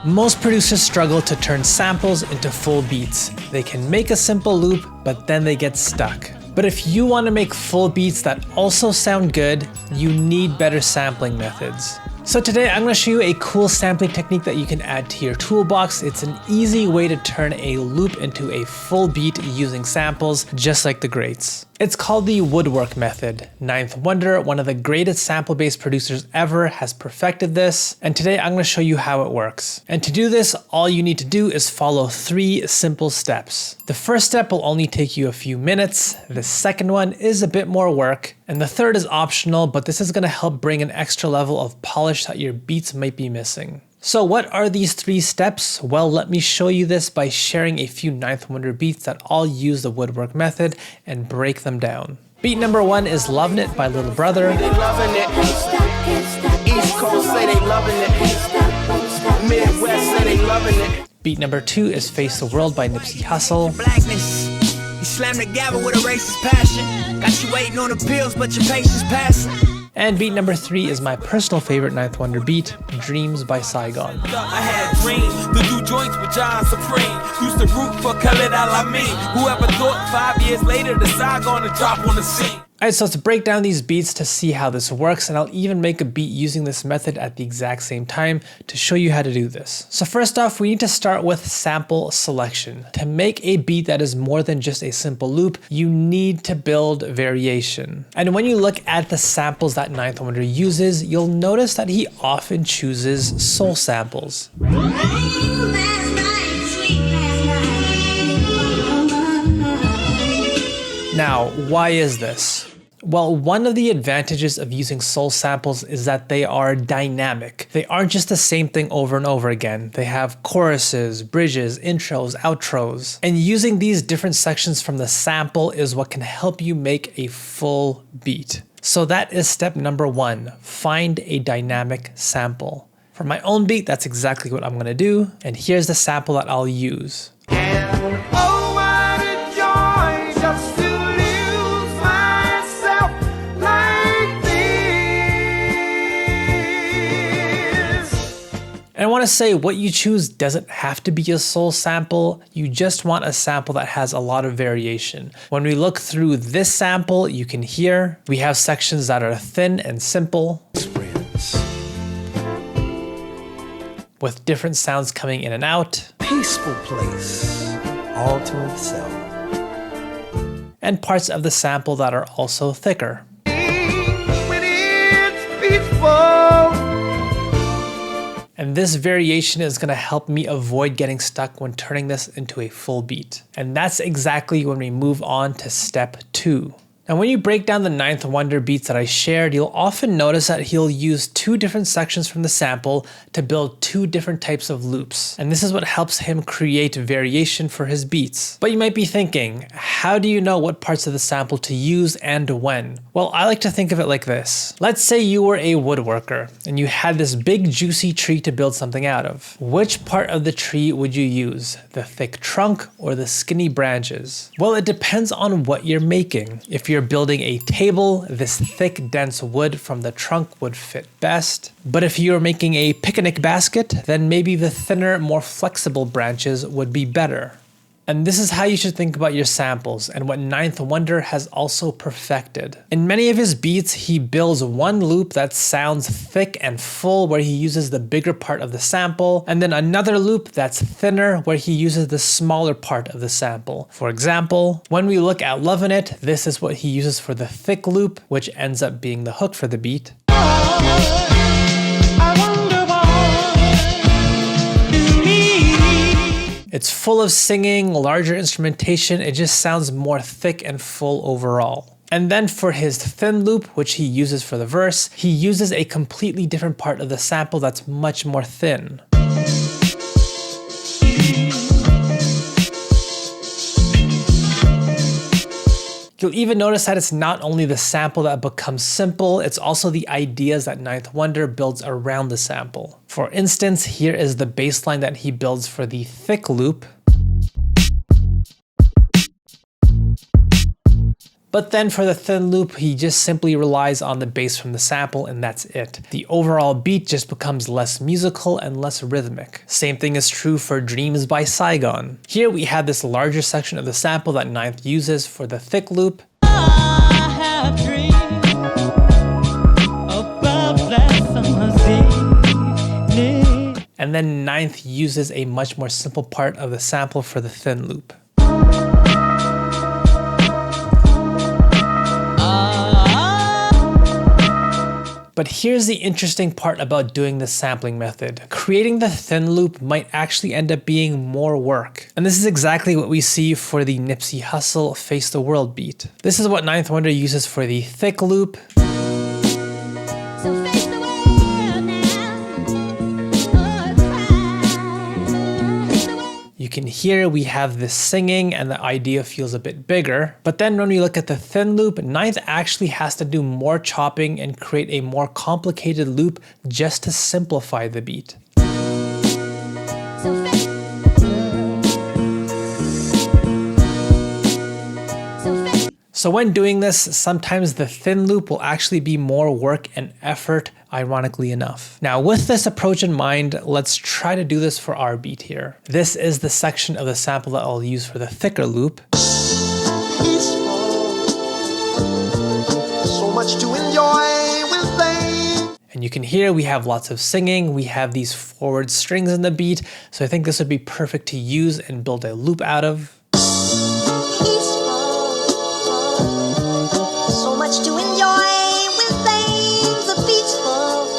Most producers struggle to turn samples into full beats. They can make a simple loop, but then they get stuck. But if you want to make full beats that also sound good, you need better sampling methods. So today I'm going to show you a cool sampling technique that you can add to your toolbox. It's an easy way to turn a loop into a full beat using samples, just like the greats. It's called the woodwork method. Ninth Wonder, one of the greatest sample-based producers ever, has perfected this, and today I'm going to show you how it works. And to do this, all you need to do is follow 3 simple steps. The first step will only take you a few minutes, the second one is a bit more work, and the third is optional, but this is going to help bring an extra level of polish that your beats might be missing. So what are these 3 steps? Well, let me show you this by sharing a few Ninth Wonder beats that all use the woodwork method and break them down. Beat number 1 is Lovin' It by Little Brother. They loving it. East Coast say they loving it. Midwest say they loving it. Beat number 2 is Face the World by Nipsey Hussle. Blackness. You slam the gavel with a racist passion. Got you waiting on the pills, but your patience passing. And beat number 3 is my personal favorite Ninth Wonder beat, Dreams by Saigon. I had dreams to do joints with John Supreme. Used to root for Khalid Al-Amin. Whoever thought 5 years later the Saigon to drop on the scene. Alright, so let's break down these beats to see how this works, and I'll even make a beat using this method at the exact same time to show you how to do this. So first off, we need to start with sample selection. To make a beat that is more than just a simple loop, you need to build variation. And when you look at the samples that Ninth Wonder uses, you'll notice that he often chooses soul samples. Now, why is this? Well, one of the advantages of using soul samples is that they are dynamic. They aren't just the same thing over and over again. They have choruses, bridges, intros, outros. And using these different sections from the sample is what can help you make a full beat. So that is step number 1, find a dynamic sample. For my own beat, that's exactly what I'm gonna do. And here's the sample that I'll use. And I want to say what you choose doesn't have to be a soul sample, you just want a sample that has a lot of variation. When we look through this sample, you can hear we have sections that are thin and simple, with different sounds coming in and out. Peaceful place, all to itself. And parts of the sample that are also thicker. When it's peaceful. And this variation is going to help me avoid getting stuck when turning this into a full beat. And that's exactly when we move on to step 2. Now when you break down the Ninth Wonder beats that I shared, you'll often notice that he'll use 2 different sections from the sample to build 2 different types of loops. And this is what helps him create variation for his beats. But you might be thinking, how do you know what parts of the sample to use and when? Well, I like to think of it like this. Let's say you were a woodworker and you had this big juicy tree to build something out of. Which part of the tree would you use? The thick trunk or the skinny branches? Well, it depends on what you're making. If you're building a table, this thick, dense wood from the trunk would fit best. But if you're making a picnic basket, then maybe the thinner, more flexible branches would be better. And this is how you should think about your samples and what Ninth Wonder has also perfected. In many of his beats, he builds one loop that sounds thick and full where he uses the bigger part of the sample, and then another loop that's thinner where he uses the smaller part of the sample. For example, when we look at Lovin' It, this is what he uses for the thick loop, which ends up being the hook for the beat. It's full of singing, larger instrumentation, it just sounds more thick and full overall. And then for his thin loop, which he uses for the verse, he uses a completely different part of the sample that's much more thin. You'll even notice that it's not only the sample that becomes simple, it's also the ideas that Ninth Wonder builds around the sample. For instance, here is the bass line that he builds for the thick loop. But then for the thin loop, he just simply relies on the bass from the sample and that's it. The overall beat just becomes less musical and less rhythmic. Same thing is true for Dreams by Saigon. Here we have this larger section of the sample that Ninth uses for the thick loop. I have dreamed about that summer's evening. And then Ninth uses a much more simple part of the sample for the thin loop. But here's the interesting part about doing this sampling method. Creating the thin loop might actually end up being more work. And this is exactly what we see for the Nipsey Hussle Face the World beat. This is what Ninth Wonder uses for the thick loop. So face the world now. You can hear we have this singing and the idea feels a bit bigger. But then when we look at the thin loop, Ninth actually has to do more chopping and create a more complicated loop just to simplify the beat. So when doing this, sometimes the thin loop will actually be more work and effort, ironically enough. Now with this approach in mind, let's try to do this for our beat here. This is the section of the sample that I'll use for the thicker loop. So much to enjoy with them. And you can hear we have lots of singing, we have these forward strings in the beat, so I think this would be perfect to use and build a loop out of. So much to enjoy with things are peaceful.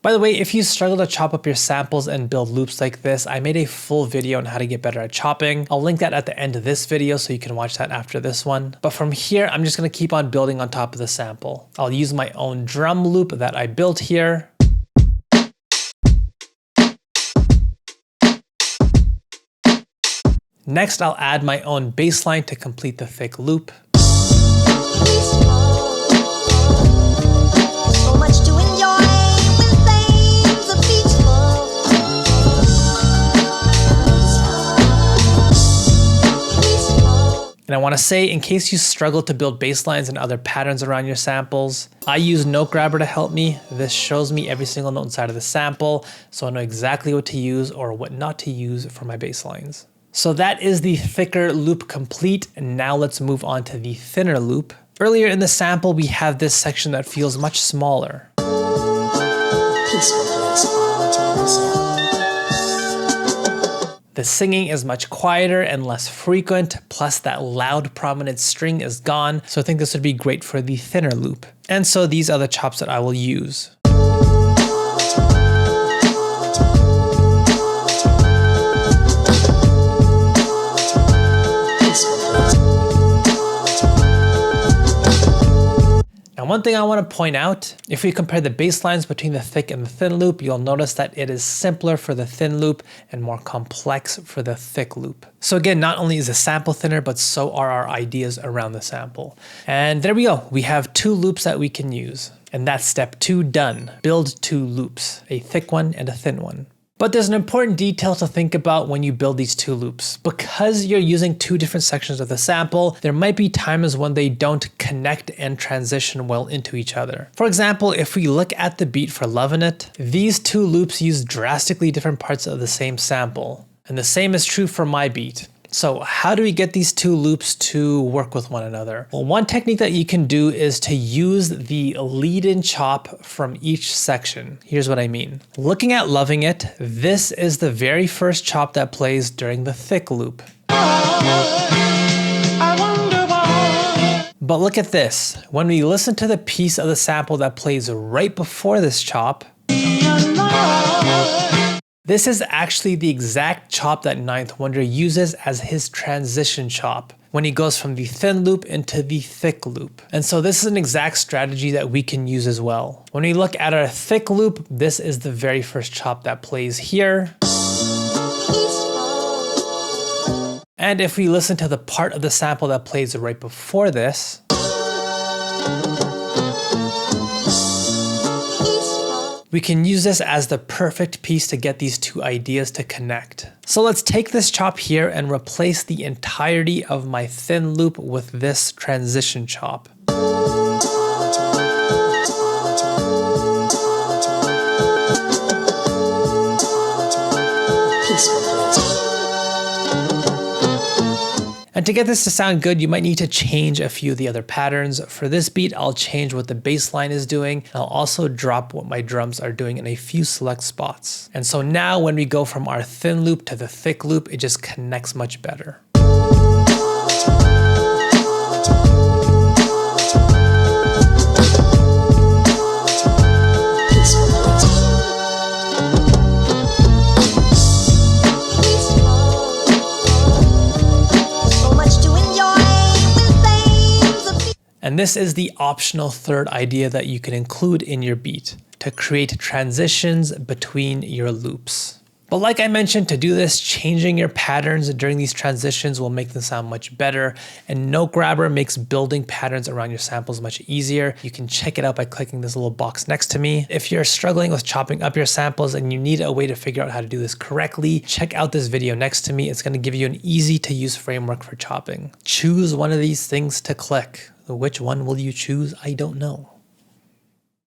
By the way, if you struggle to chop up your samples and build loops like this, I made a full video on how to get better at chopping. I'll link that at the end of this video so you can watch that after this one. But from here, I'm just gonna keep on building on top of the sample. I'll use my own drum loop that I built here. Next, I'll add my own bass line to complete the thick loop. So much to enjoy with things are peaceful. And I want to say, in case you struggle to build bass lines and other patterns around your samples, I use Note Grabber to help me. This shows me every single note inside of the sample, so I know exactly what to use or what not to use for my bass lines. So that is the thicker loop complete, and now let's move on to the thinner loop. Earlier in the sample, we have this section that feels much smaller. Peaceful place all to myself. The singing is much quieter and less frequent, plus that loud prominent string is gone, so I think this would be great for the thinner loop. And so these are the chops that I will use. Now one thing I want to point out, if we compare the bass lines between the thick and the thin loop, you'll notice that it is simpler for the thin loop and more complex for the thick loop. So again, not only is the sample thinner, but so are our ideas around the sample. And there we go, we have two loops that we can use. And that's step 2 done. Build 2 loops, a thick one and a thin one. But there's an important detail to think about when you build these 2 loops. Because you're using 2 different sections of the sample, there might be times when they don't connect and transition well into each other. For example, if we look at the beat for Lovin' It, these 2 loops use drastically different parts of the same sample. And the same is true for my beat. So how do we get these 2 loops to work with one another? Well, one technique that you can do is to use the lead-in chop from each section. Here's what I mean. Looking at Lovin' It, this is the very first chop that plays during the thick loop. But look at this. When we listen to the piece of the sample that plays right before this chop, this is actually the exact chop that Ninth Wonder uses as his transition chop when he goes from the thin loop into the thick loop. And so this is an exact strategy that we can use as well. When we look at our thick loop, this is the very first chop that plays here. And if we listen to the part of the sample that plays right before this, We can use this as the perfect piece to get these two ideas to connect. So let's take this chop here and replace the entirety of my thin loop with this transition chop. And to get this to sound good, you might need to change a few of the other patterns. For this beat, I'll change what the bass line is doing. I'll also drop what my drums are doing in a few select spots. And so now when we go from our thin loop to the thick loop, it just connects much better. And this is the optional third idea that you can include in your beat to create transitions between your loops. But like I mentioned, to do this, changing your patterns during these transitions will make them sound much better. And Note Grabber makes building patterns around your samples much easier. You can check it out by clicking this little box next to me. If you're struggling with chopping up your samples and you need a way to figure out how to do this correctly, check out this video next to me. It's going to give you an easy to use framework for chopping. Choose one of these things to click. Which one will you choose? I don't know.